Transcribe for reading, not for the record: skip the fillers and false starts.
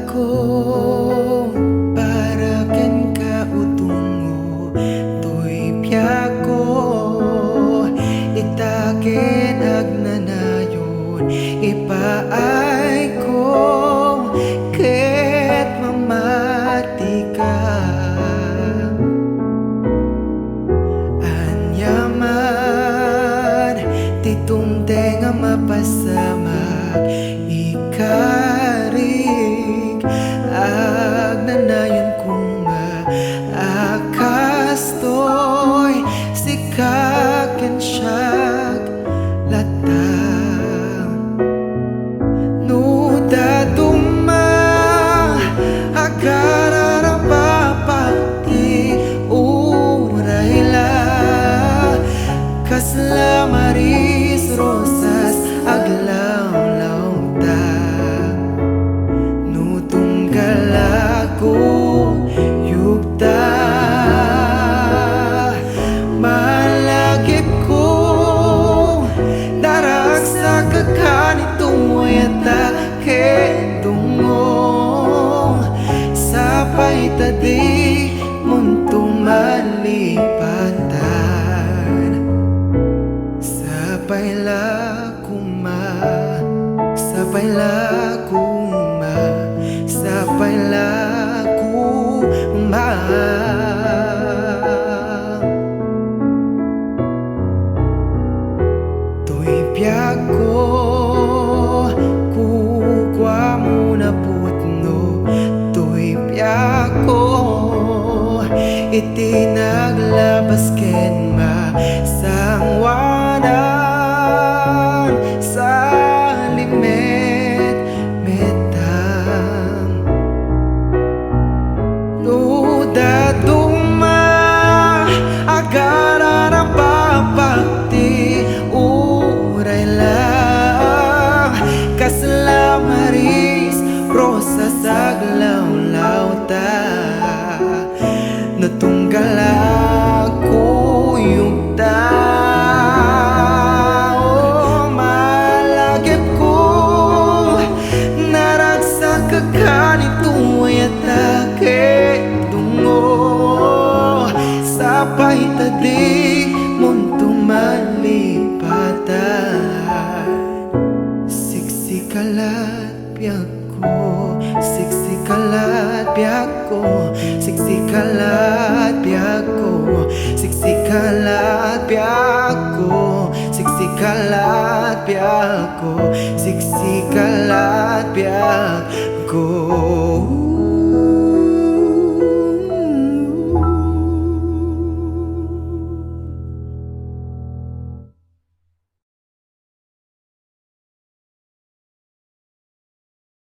ko para ken ka utungo tuy piyako itaken agnanayon ipaay ko ket mamati ka anyaman titumte nga mapasamak ikarig agnanayon kung akastoy sikaken siyak latang nuda duma agarara papati urayla kasla maris rosas aglaw-law ta nutunggal ako yugta malagip ko darak sa kakanitong wayata ketungong sapay tadi muntong malipatan sapay la kuma sapay la kuma sapay la kuma tuy piyako kukwa mo na putno tuy piyako itinaglabas ken ma sangwanan sa limet metang nuda duma agara na papakti uray lang kasla maris rosa saglaw-law ta natunggal ako yung tao malagip ko naragsak kakanitong wayata ketunggo sapay tadi muntong malipatan siksikalat piyako siksikalat piyako siksikalat piyako siksikalat piyako siksikalat piyako siksikalat piyako